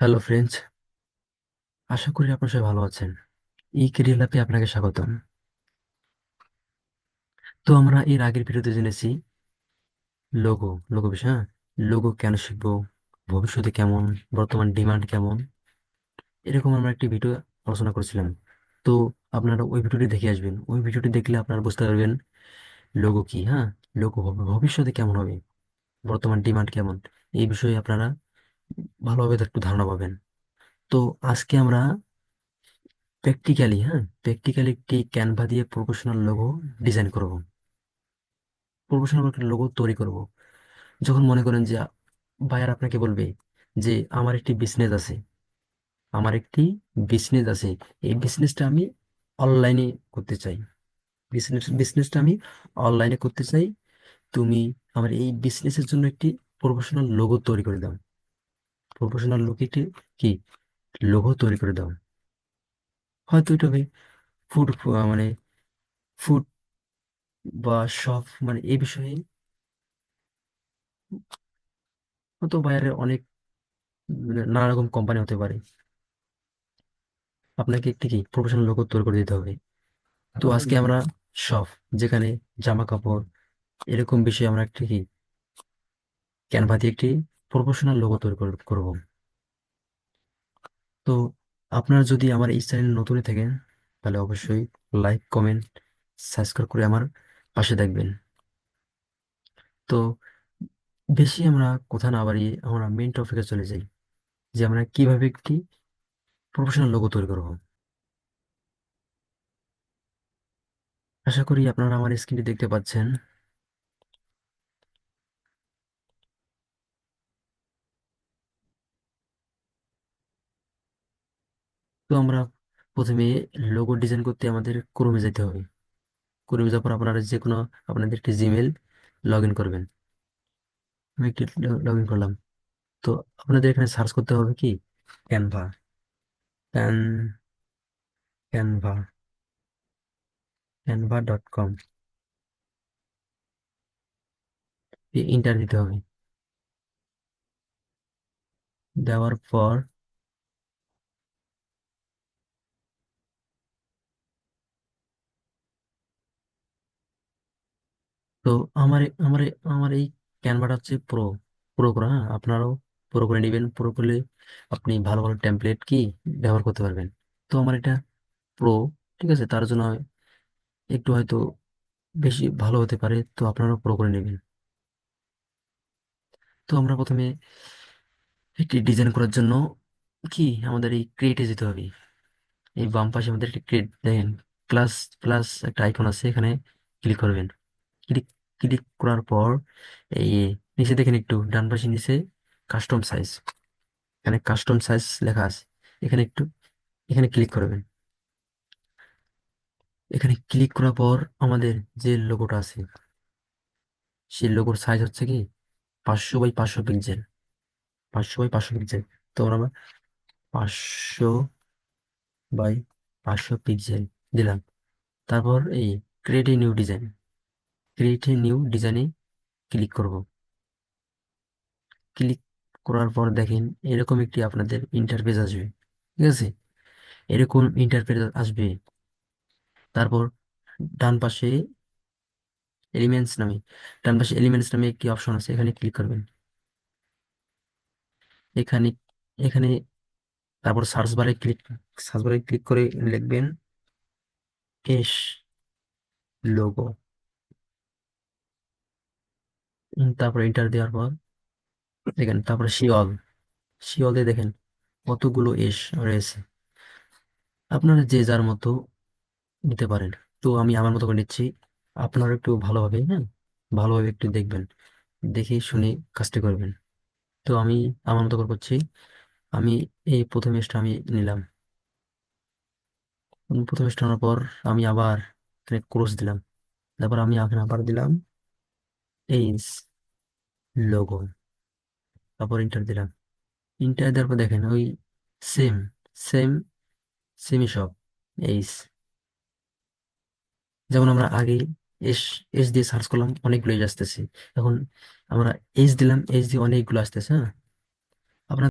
Hello friends, আশা করি আপনার সবাই ভালো আছেন। এই কেরিয়ার ল্যাবে আপনাকে স্বাগতম। তো আমরা এর আগের ভিডিওতে জেনেছি লোগো বিষয়, হ্যাঁ। লোগো কেন শিখবো, ভবিষ্যতে কেমন, বর্তমান ডিমান্ড কেমন, এরকম আমরা একটি ভিডিও আলোচনা করেছিলাম। তো আপনারা ওই ভিডিওটি দেখে আসবেন। ওই ভিডিওটি দেখলে আপনারা বুঝতে পারবেন লোগো কি, হ্যাঁ। লোগো ভবিষ্যতে কেমন হবে, বর্তমান ডিমান্ড কেমন, এই বিষয়ে আপনারা ভালোভাবে একটু ধারণা পাবেন। তো আজকে আমরা প্র্যাকটিক্যালি একটি ক্যানভা দিয়ে প্রফেশনাল লোগো ডিজাইন করব, প্রফেশনাল একটা লোগো তৈরি করব। যখন মনে করেন যে বায়ার আপনাকে বলবে যে আমার একটি বিজনেস আছে, এই বিজনেসটা আমি অনলাইনে করতে চাই, বিজনেসটা আমি অনলাইনে করতে চাই, তুমি আমার এই বিজনেসের জন্য একটি প্রফেশনাল লোগো তৈরি করে দাও, প্রফেশনাল লোগোটি কি লোগো তৈরি করে দাও। হয়তো এটা হবে ফুড, মানে ফুড বা শপ, মানে এই বিষয়ে হয়তো বাইরে অনেক নানা রকম কোম্পানি হতে পারে। আপনাকে একটি কি প্রফেশনাল লোগো তৈরি করে দিতে হবে। তো আজকে আমরা শপ, যেখানে জামা কাপড়, এরকম বিষয়ে আমরা একটি কি ক্যানভা দিয়ে একটি প্রফেশনাল লোগো তৈরি করব। তো আপনারা যদি আমার এই চ্যানেল নতুনই থাকেন, তাহলে অবশ্যই লাইক, কমেন্ট, সাবস্ক্রাইব করে আমার পাশে থাকবেন। তো বেশি আমরা কথা না বাড়িয়ে আমরা মেইন টপিকে চলে যাই, যে আমরা কিভাবে একটি প্রফেশনাল লোগো তৈরি করব। আশা করি আপনারা আমার স্ক্রিনটি দেখতে পাচ্ছেন। তো আমরা প্রথমে লোগো ডিজাইন করতে আমাদের ক্রোমে যেতে হবে। ক্রোমে যাওয়ার পর আপনারা যে কোনো আপনাদের একটি জিমেল লগ ইন করবেন। আমি একটি লগ ইন করলাম। তো আপনাদের এখানে সার্চ করতে হবে কি ক্যানভা, ক্যান ক্যানভা ক্যানভা.com, ইন্টার দিতে হবে। দেওয়ার পর তো আমার এই ক্যানভাটা হচ্ছে প্রো করা, হ্যাঁ। আপনারাও প্রো করে নেবেন। প্রো করলে আপনি ভালো ভালো টেমপ্লেট কি ব্যবহার করতে পারবেন। তো আমার এটা প্রো, ঠিক আছে, তার জন্য একটু হয়তো বেশি ভালো হতে পারে, তো আপনারাও প্রো করে নেবেন। তো আমরা প্রথমে একটি ডিজাইন করার জন্য কি আমাদের এই ক্রিয়েটে যেতে হবে। এই বাম পাশে আমাদের একটি ক্রিয়েট দেখেন, প্লাস প্লাস একটা আইকন আছে, এখানে ক্লিক করবেন। ক্লিক ক্লিক করার পর এই নিচে দেখেন, একটু ডান পাশে নিচে কাস্টম সাইজ, এখানে কাস্টম সাইজ লেখা আছে, এখানে একটু এখানে ক্লিক করবেন। এখানে ক্লিক করার পর আমাদের যে লোগোটা আছে, সেই লোগোর সাইজ হচ্ছে কি 500 বাই 500 পিক্সেল, 500 বাই 500 পিক্সেল। তো আমরা 500 বাই 500 পিক্সেল দিলাম। তারপর এই ক্রিয়েট এ নিউ ডিজাইনে ক্লিক করব। ক্লিক করার পর দেখেন এরকম একটি আপনাদের ইন্টারফেস আসবে, ঠিক আছে। এরকম ইন্টারফেস আসবে। তারপর ডান পাশে এলিমেন্টস নামে ডান পাশে এলিমেন্টস নামে একটি অপশন আছে, এখানে ক্লিক করবেন। এখানে এখানে তারপর সার্চ বারে ক্লিক করে লিখবেন এস লোগো। তারপর এন্টার দেওয়ার পর দেখেন, তারপরে শিওল দিয়ে দেখেন কতগুলো এস রয়েছে। আপনারা যে যার মতো নিতে পারেন। তো আমি আমার মতো করে নিচ্ছি। আপনারা একটু ভালোভাবে, হ্যাঁ, ভালোভাবে একটু দেখবেন, দেখে শুনে কাজটা করবেন। তো আমি আমার মতো করে করছি। আমি এই প্রথম এসটা আমি নিলাম। প্রথম এসটা নেওয়ার পর আমি আবার এখানে ক্রস দিলাম। তারপর আমি এখানে আবার দিলাম এইস লোগো। তারপর ইন্টার দিলাম। ইন্টার দেওয়ার পর দেখেন ওই সেম সেম সেমই সব এইস, যেমন আমরা আগে এস এস দিয়ে সার্চ করলাম অনেকগুলো এস আসতেছে। এখন আমরা এইচ দিলাম, এইচ দিয়ে অনেকগুলো আসতেছে, হ্যাঁ।